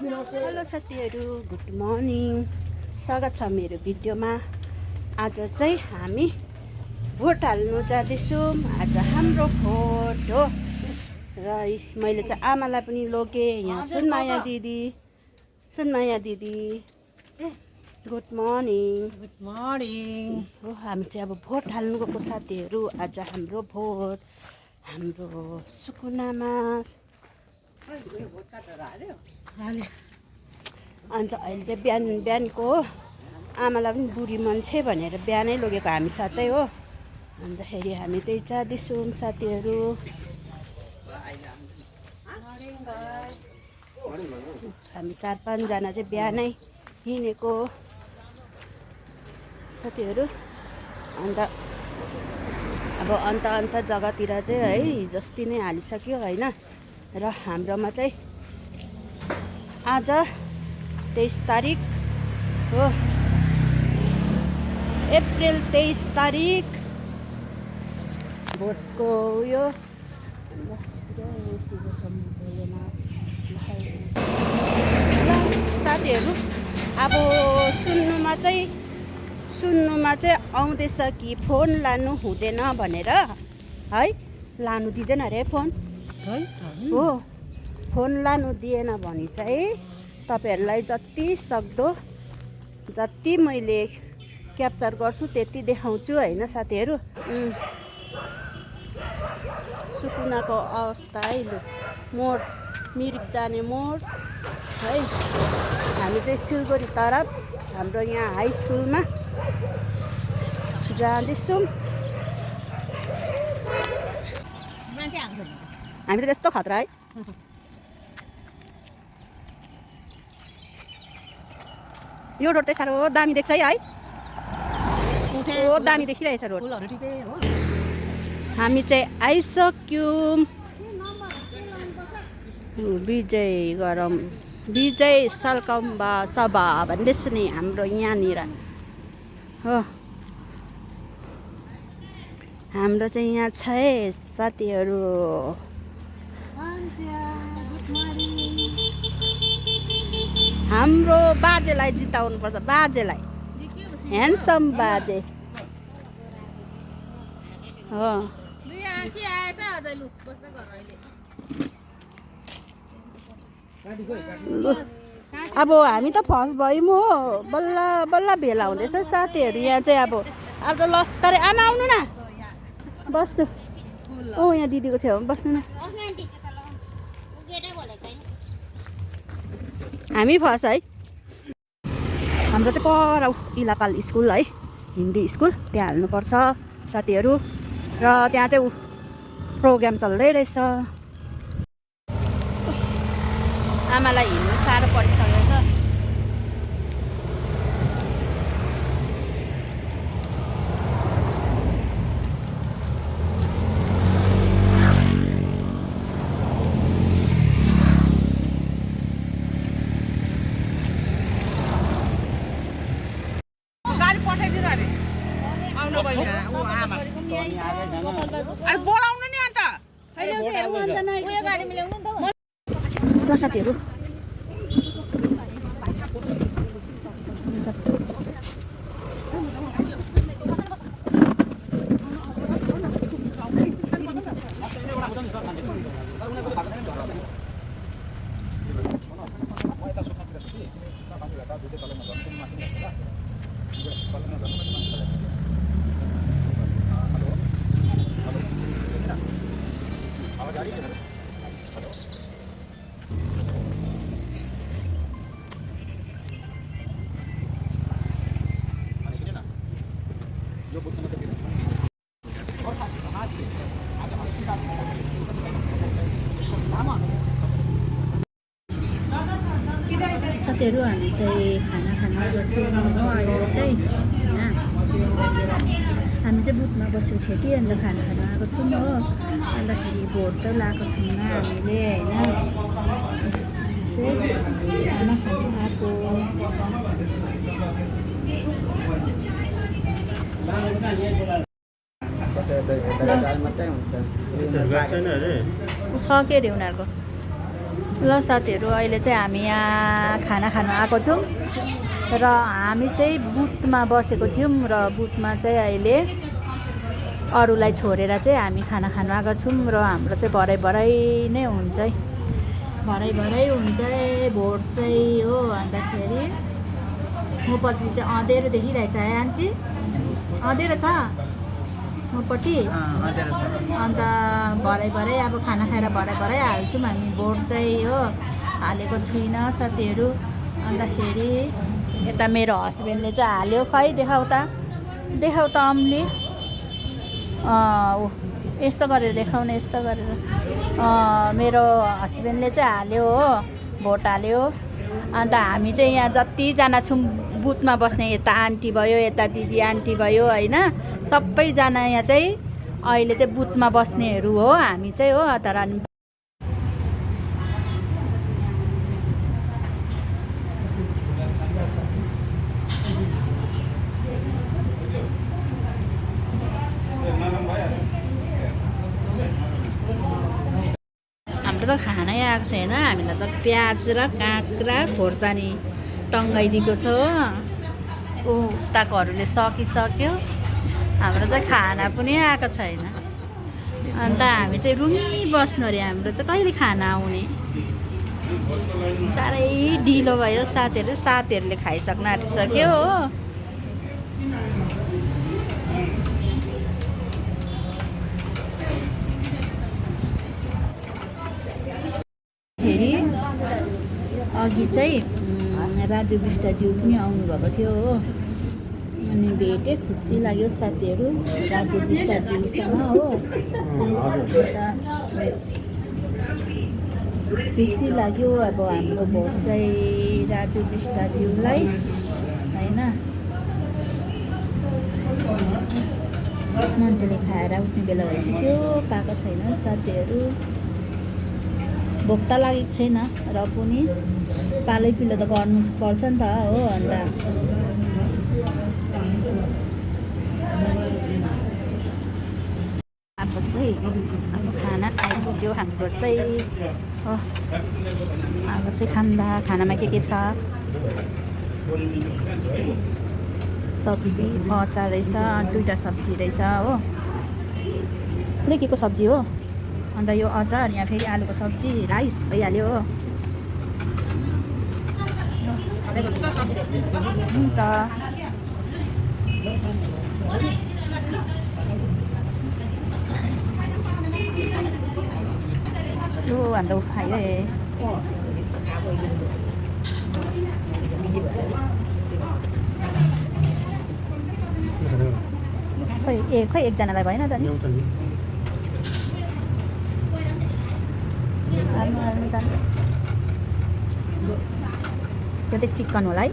Hello साथीहरू, good morning. स्वागत छ मेरो भिडियोमा। आज चाहिँ हामी भोट हाल्नु जाँदैछौँ। आज हाम्रो भोट हो र मैले चाहिँ आमालाई पनि लगेँ। यहाँ सुनमाया दिदी गुड मर्निङ। गुड मर्निङ हो, हामी चाहिँ अब भोट हाल्नु गएको साथीहरू। आज हाम्रो भोट हाम्रो सुकुनामा। अन्त अहिले चाहिँ बिहानको आमालाई पनि बुढी मान्छे भनेर बिहानै लगेको हामी साथै हो। अन्तखेरि हामी त्यही जाँदैछौँ साथीहरू। हामी 4-5 जना चाहिँ बिहानै हिँडेको साथीहरू। अन्त अब अन्त जग्गातिर चाहिँ है हिजोअस्ति नै हालिसक्यो होइन। र हाम्रोमा चाहिँ आज 23 तारिक हो, अप्रिल 23 तारिक भोटको उयो। साथीहरू अब सुन्नुमा चाहिँ आउँदैछ कि फोन लानु हुँदैन भनेर है। लानु दिँदैन अरे फोन हो। फोन लानु दिएन भने चाहिँ तपाईहरूलाई जति सक्दो जति मैले क्याप्चर गर्छु त्यति देखाउँछु होइन साथीहरू। सुकुनाको अवस्था है, लु मोड मिरिक जाने मोड है। हामी चाहिँ सिलगढी तरफ हाम्रो यहाँ हाई स्कुलमा जाँदैछौँ। हामी त त्यस्तो खतरा है। यो रोड चाहिँ साह्रो दामी देख्छ है। दामी देखिरहेछ रोड। हामी चाहिँ आइसक्यौँ। विजय सल्कम्बा सभा भन्दैछ नि हाम्रो यहाँनिर हो। हाम्रो चाहिँ यहाँ छ है साथीहरू। हाम्रो बाजेलाई जिताउनुपर्छ, बाजेलाई, ह्यान्डसम बाजे हो। अब हामी त फर्स्ट भयौँ हो, बल्ल बल्ल भेला हुँदैछ साथीहरू। यहाँ चाहिँ अब त लस्करै आमा आउनु न, बस्नु। यहाँ दिदीको छेउमा बस्नु न। हामी फर्स्ट है। हाम्रो चाहिँ कराउ इलापाल स्कुल है, हिन्दी स्कुल, त्यहाँ हाल्नुपर्छ साथीहरू। र त्यहाँ चाहिँ प्रोग्राम चल्दै रहेछ। आमालाई हिँड्नु साह्रो परिसकेको छ। साथीहरू साथीहरू हामी चाहिँ खाना खानु गर्छौँ अहिले चाहिँ। हामी चाहिँ बुथमा बसेको थियो कि, अन्त खाना खानु आएको छौँ हो। अन्तखेरि भोट त लगाएको छौँ हामीले होइन। खाना खानु आएको छ के अरे उनीहरूको। ल साथीहरू अहिले चाहिँ हामी यहाँ खाना खानु आएको छौँ र हामी चाहिँ बुथमा बसेको थियौँ र बुथमा चाहिँ अहिले अरूलाई छोडेर चाहिँ हामी खाना खानु आएको छौँ र हाम्रो चाहिँ भरै नै हुन्छ है भरै हुन्छ भोट चाहिँ हो अन्तखेरि मपट्टि चाहिँ अँधेरो देखिरहेछ है आन्टी अँधेरो छ मपट्टि अन्त भरै अब खाना खाएर भरै हाल्छौँ हामी भोट चाहिँ हो हालेको छुइनँ साथीहरू अन्तखेरि यता मेरो हस्बेन्डले चाहिँ हाल्यो खै देखाउ त अम्ली यस्तो गरेर देखाउने यस्तो गरेर मेरो हस्बेन्डले चाहिँ हाल्यो हो भोट हाल्यो अन्त हामी चाहिँ यहाँ जतिजना छौँ बुथमा बस्ने यता आन्टी भयो यता दिदी आन्टी भयो होइन सबैजना यहाँ चाहिँ अहिले चाहिँ बुथमा बस्नेहरू हो हामी चाहिँ हो तर हाम्रो त खानै आएको छैन हामीलाई त प्याज र काँक्रा खोर्सानी टङ्गाइदिएको छ हो उताकोहरूले सकिसक्यो हाम्रो चाहिँ खाना पनि आएको छैन अन्त हामी चाहिँ रुङ्गी बस्नु अरे हाम्रो चाहिँ कहिले खाना आउने साह्रै ढिलो भयो साथीहरूले खाइसक्न आँटिसक्यो हो फेरि अघि चाहिँ राजु विष्टज्यू पनि आउनुभएको थियो हो अनि भेटेँ खुसी लाग्यो साथीहरू राजु विष्टज्यूसँग हो खुसी लाग्यो अब हाम्रो भोट चाहिँ राजु विष्टज्यूलाई होइन मान्छेले खाएर उठ्ने बेला भइसक्यो पाएको छैन साथीहरू भोक त लागेको छैन र पनि पालै पिलो त गर्नु पर्छ नि त हो अन्त अब चाहिँ अब खाना खाइपुग्यो हाम्रो चाहिँ हो अब चाहिँ खानामा के छ सब्जी अचार रहेछ 2टा सब्जी रहेछ हो के को सब्जी हो अन्त यो अचार यहाँ फेरि आलुको सब्जी राइस भइहाल्यो हो हुन्छ यो हाम्रो खायो खै एकजनालाई भएन त नि यो चाहिँ चिकन होला है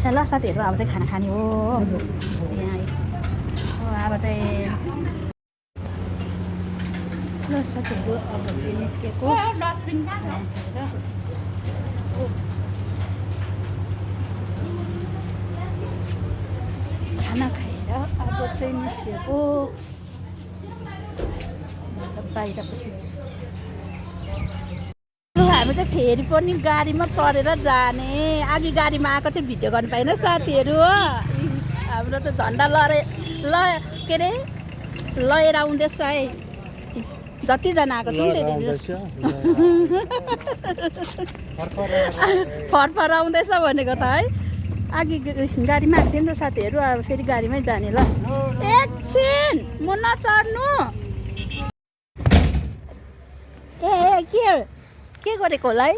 ल साथीहरू अब चाहिँ खाना खाने हो यहाँ अब चाहिँ ल साथीहरू अब चाहिँ निस्केको खाना खाएर अब चाहिँ निस्केको बाहिरपट्टि हामी चाहिँ फेरि पनि गाडीमा चढेर जाने अघि गाडीमा आएको चाहिँ भिडियो गर्नु पाएन साथीहरू हो हाम्रो त झन्डा के अरे लिएर आउँदैछ है जतिजना आएको छौँ त्यति फरफर आउँदैछ भनेको त है अघि गाडीमा आएको थियो नि त साथीहरू अब फेरि गाडीमै जाने ल एकछिन म नचढ्नु के गरेको होला है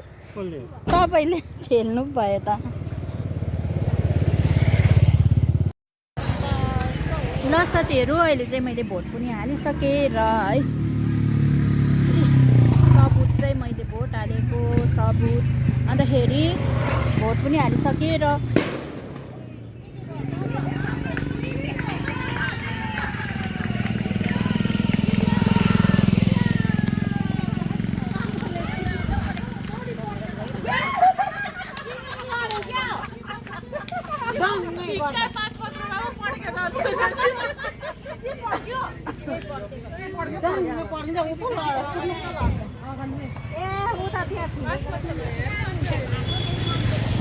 तपाईँले ठेल्नु भयो त ल साथीहरू अहिले चाहिँ मैले भोट पनि हालिसकेँ र है सबुत चाहिँ मैले भोट हालेको सबुत अन्तखेरि भोट पनि हालिसकेँ र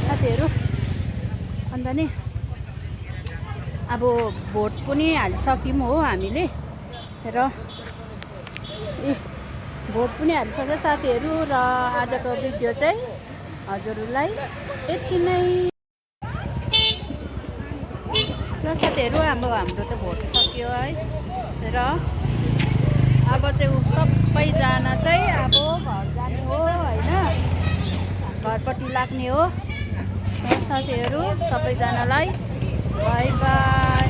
साथीहरू अन्त नि अब भोट पनि हालिसक्यौँ हो हामीले र भोट पनि हालिसक्यो साथीहरू र आजको भिडियो चाहिँ हजुरहरूलाई यति नै र साथीहरू हाम्रो त भोट सक्यो है र अब चाहिँ सबैजना चाहिँ अब घर जाने हो होइन घरपट्टि लाग्ने हो साथीहरू सबैजनालाई बाई बाई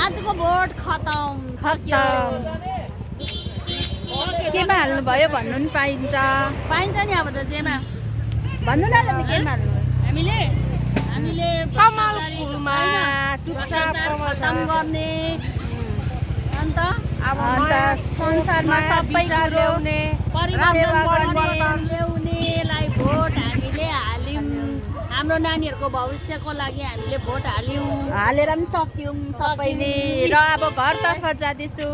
आजको भोट खतम केमा हाल्नुभयो भन्नु नि पाइन्छ नि अब त जेमा भन्नु न त केमा हाल्नु हामीले कमल फुलमा चुपचाप खतम गर्ने अन्त संसारमा सबै ल्याउने ल्याउनेलाई भोट हामीले हाल्यौँ हाम्रो नानीहरूको भविष्यको लागि हामीले भोट हाल्यौँ हालेर पनि सक्यौँ सबैले र अब घरतर्फ जाँदैछु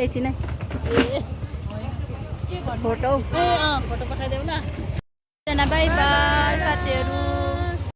एकछिन फोटो फोटो पठाइदेऊ ल बाई बाई साथीहरू।